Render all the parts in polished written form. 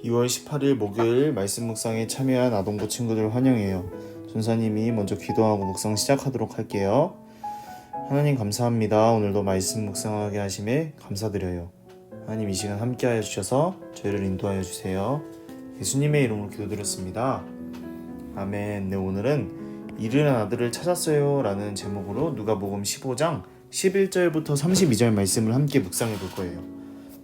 2월 18일 목요일 말씀 묵상에 참여한 아동부 친구들 환영해요. 전사님이 먼저 기도하고 묵상 시작하도록 할게요. 하나님 감사합니다. 오늘도 말씀 묵상하게 하심에 감사드려요. 하나님 이 시간 함께하여 주셔서 저희를 인도하여 주세요. 예수님의 이름으로 기도드렸습니다. 아멘. 네, 오늘은 이르는 아들을 찾았어요 라는 제목으로 누가복음 15장 11절부터 32절 말씀을 함께 묵상해 볼 거예요.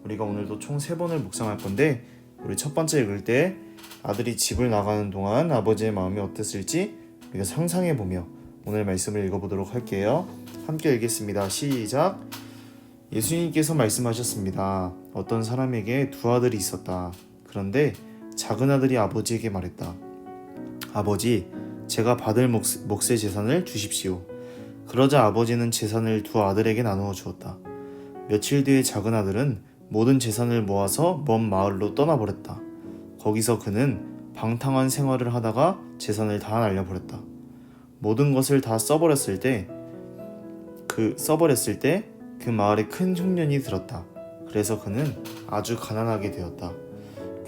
우리가 오늘도 총 3번을 묵상할 건데 우리 첫 번째 읽을 때 아들이 집을 나가는 동안 아버지의 마음이 어땠을지 우리가 상상해보며 오늘 말씀을 읽어보도록 할게요. 함께 읽겠습니다. 시작. 예수님께서 말씀하셨습니다. 어떤 사람에게 2 아들이 있었다. 그런데 작은 아들이 아버지에게 말했다. 아버지, 제가 받을 몫의 재산을 주십시오. 그러자 아버지는 재산을 2 아들에게 나누어 주었다. 며칠 뒤에 작은 아들은 모든 재산을 모아서 먼 마을로 떠나버렸다. 거기서 그는 방탕한 생활을 하다가 재산을 다 날려버렸다. 모든 것을 다 써버렸을 때 그 마을에 큰 흉년이 들었다. 그래서 그는 아주 가난하게 되었다.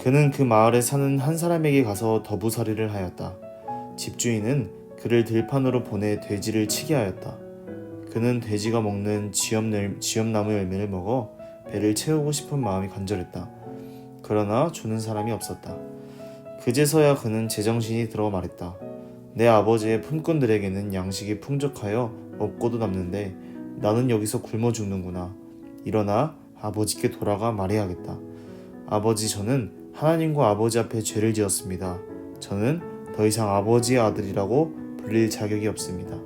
그는 그 마을에 사는 한 사람에게 가서 더부살이를 하였다. 집주인은 그를 들판으로 보내 돼지를 치게 하였다. 그는 돼지가 먹는 지엄나무 열매를 먹어 배를 채우고 싶은 마음이 간절했다. 그러나 주는 사람이 없었다. 그제서야 그는 제정신이 들어 말했다. 내 아버지의 품꾼들에게는 양식이 풍족하여 없고도 남는데 나는 여기서 굶어 죽는구나. 일어나 아버지께 돌아가 말해야겠다. 아버지, 저는 하나님과 아버지 앞에 죄를 지었습니다. 저는 더 이상 아버지의 아들이라고 불릴 자격이 없습니다.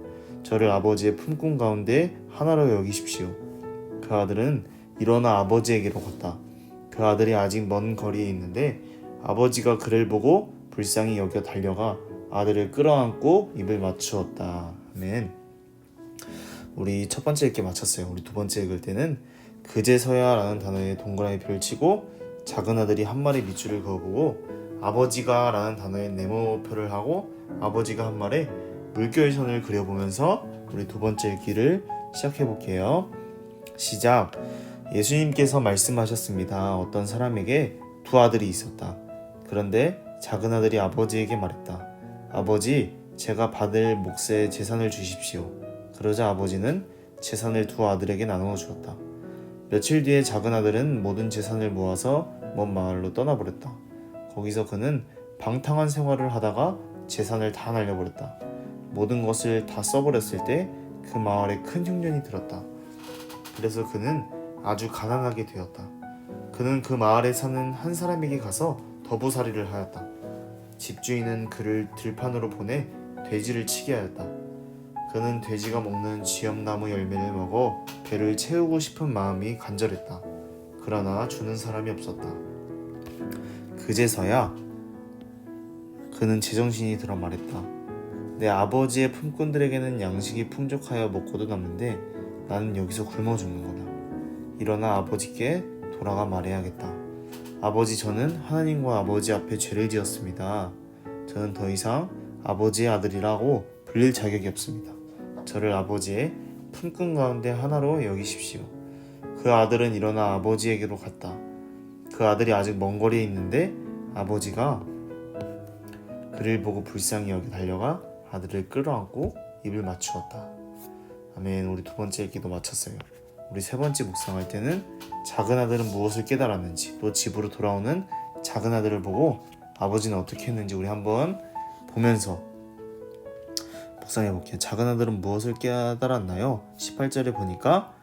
저를 아버지의 품꾼 가운데 하나로 여기십시오. 그 아들은 일어나 아버지에게로 갔다. 그 아들이 아직 먼 거리에 있는데 아버지가 그를 보고 불쌍히 여겨 달려가 아들을 끌어안고 입을 맞추었다. 아멘. 우리 첫 번째 읽기 마쳤어요. 우리 두 번째 읽을 때는 그제서야 라는 단어에 동그라미 표를 치고 작은 아들이 한 마리 밑줄을 그어보고 아버지가 라는 단어에 네모표를 하고 아버지가 한 말에 물결선을 그려보면서 우리 두 번째 읽기를 시작해 볼게요. 시작. 예수님께서 말씀하셨습니다. 어떤 사람에게 2 아들이 있었다. 그런데 작은 아들이 아버지에게 말했다. 아버지, 제가 받을 몫의 재산을 주십시오. 그러자 아버지는 재산을 2 아들에게 나누어 주었다. 며칠 뒤에 작은 아들은 모든 재산을 모아서 먼 마을로 떠나버렸다. 거기서 그는 방탕한 생활을 하다가 재산을 다 날려버렸다. 모든 것을 다 써버렸을 때 그 마을에 큰 흉년이 들었다. 그래서 그는 아주 가난하게 되었다. 그는 그 마을에 사는 한 사람에게 가서 더부살이를 하였다. 집주인은 그를 들판으로 보내 돼지를 치게 하였다. 그는 돼지가 먹는 지엄나무 열매를 먹어 배를 채우고 싶은 마음이 간절했다. 그러나 주는 사람이 없었다. 그제서야 그는 제정신이 들어 말했다. 내 아버지의 품꾼들에게는 양식이 풍족하여 먹고도 남는데 나는 여기서 굶어 죽는구나. 일어나 아버지께 돌아가 말해야겠다. 아버지, 저는 하나님과 아버지 앞에 죄를 지었습니다. 저는 더 이상 아버지의 아들이라고 불릴 자격이 없습니다. 저를 아버지의 품꾼 가운데 하나로 여기십시오. 그 아들은 일어나 아버지에게로 갔다. 그 아들이 아직 먼 거리에 있는데 아버지가 그를 보고 불쌍히 여기 달려가 아들을 끌어안고 입을 맞추었다. 아멘. 우리 두 번째 읽기도 마쳤어요. 우리 세 번째 묵상할 때는 작은 아들은 무엇을 깨달았는지, 또 집으로 돌아오는 작은 아들을 보고 아버지는 어떻게 했는지 우리 한번 보면서 묵상해 볼게요. 작은 아들은 무엇을 깨달았나요? 18절에 보니까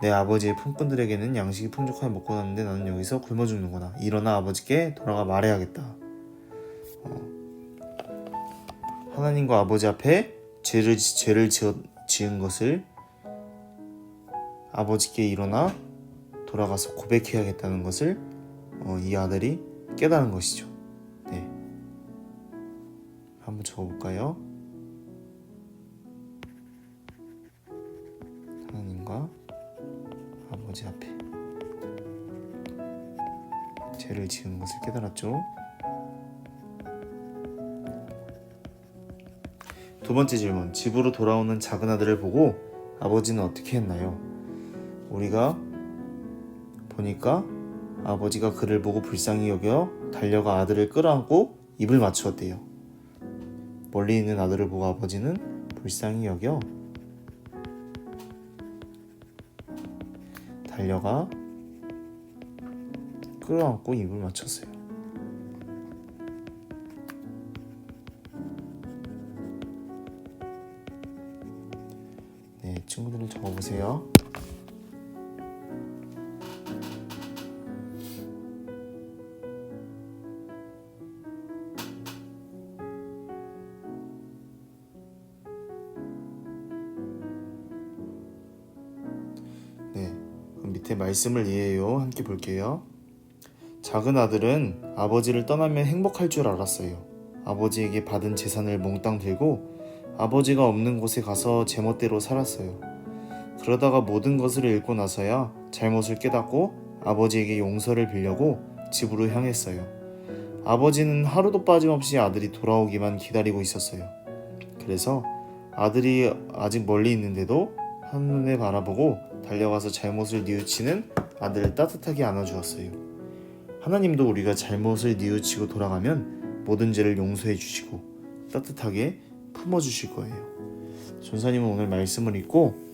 내 아버지의 품꾼들에게는 양식이 풍족하게 먹고 남는데 나는 여기서 굶어 죽는구나. 일어나 아버지께 돌아가 말해야겠다. 하나님과 아버지 앞에 죄를 지은 것을 아버지께 일어나 돌아가서 고백해야겠다는 것을 이 아들이 깨달은 것이죠. 네, 한번 적어볼까요? 하나님과 아버지 앞에 죄를 지은 것을 깨달았죠. 두 번째 질문. 집으로 돌아오는 작은 아들을 보고 아버지는 어떻게 했나요? 우리가 보니까 아버지가 그를 보고 불쌍히 여겨 달려가 아들을 끌어안고 입을 맞추었대요. 멀리 있는 아들을 보고 아버지는 불쌍히 여겨 달려가 끌어안고 입을 맞췄어요. 네, 친구들은 적어보세요. 네, 그럼 밑에 말씀을 이해해요. 함께 볼게요. 작은 아들은 아버지를 떠나면 행복할 줄 알았어요. 아버지에게 받은 재산을 몽땅 들고 아버지가 없는 곳에 가서 제멋대로 살았어요. 그러다가 모든 것을 잃고 나서야 잘못을 깨닫고 아버지에게 용서를 빌려고 집으로 향했어요. 아버지는 하루도 빠짐없이 아들이 돌아오기만 기다리고 있었어요. 그래서 아들이 아직 멀리 있는데도 한눈에 바라보고 달려가서 잘못을 뉘우치는 아들을 따뜻하게 안아주었어요. 하나님도 우리가 잘못을 뉘우치고 돌아가면 모든 죄를 용서해 주시고 따뜻하게 품어주실 거예요. 전사님은 오늘 말씀을 읽고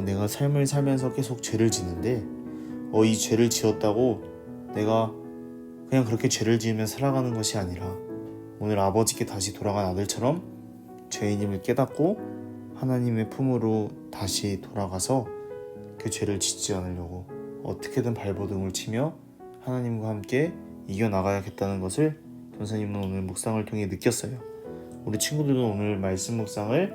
내가 삶을 살면서 계속 죄를 짓는데 이 죄를 지었다고 내가 그냥 그렇게 죄를 지으며 살아가는 것이 아니라 오늘 아버지께 다시 돌아간 아들처럼 죄인임을 깨닫고 하나님의 품으로 다시 돌아가서 그 죄를 짓지 않으려고 어떻게든 발버둥을 치며 하나님과 함께 이겨나가야겠다는 것을 전사님은 오늘 묵상을 통해 느꼈어요. 우리 친구들도 오늘 말씀 묵상을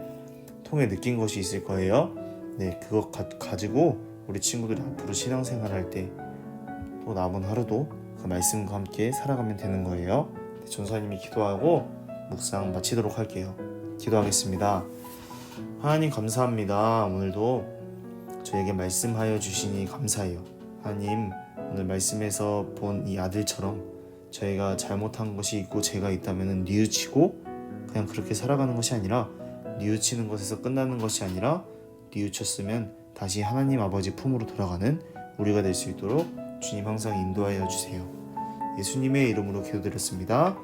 통해 느낀 것이 있을 거예요. 네, 그것 가지고 우리 친구들이 앞으로 신앙생활 할 때 또 남은 하루도 그 말씀과 함께 살아가면 되는 거예요. 네, 전사님이 기도하고 묵상 마치도록 할게요. 기도하겠습니다. 하나님 감사합니다. 오늘도 저에게 말씀하여 주시니 감사해요. 하나님, 오늘 말씀에서 본 이 아들처럼 저희가 잘못한 것이 있고 죄가 있다면 뉘우치고 그냥 그렇게 살아가는 것이 아니라 뉘우치는 것에서 끝나는 것이 아니라 뉘우쳤으면 다시 하나님 아버지 품으로 돌아가는 우리가 될 수 있도록 주님 항상 인도하여 주세요. 예수님의 이름으로 기도드렸습니다.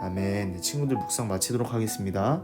아멘. 친구들 묵상 마치도록 하겠습니다.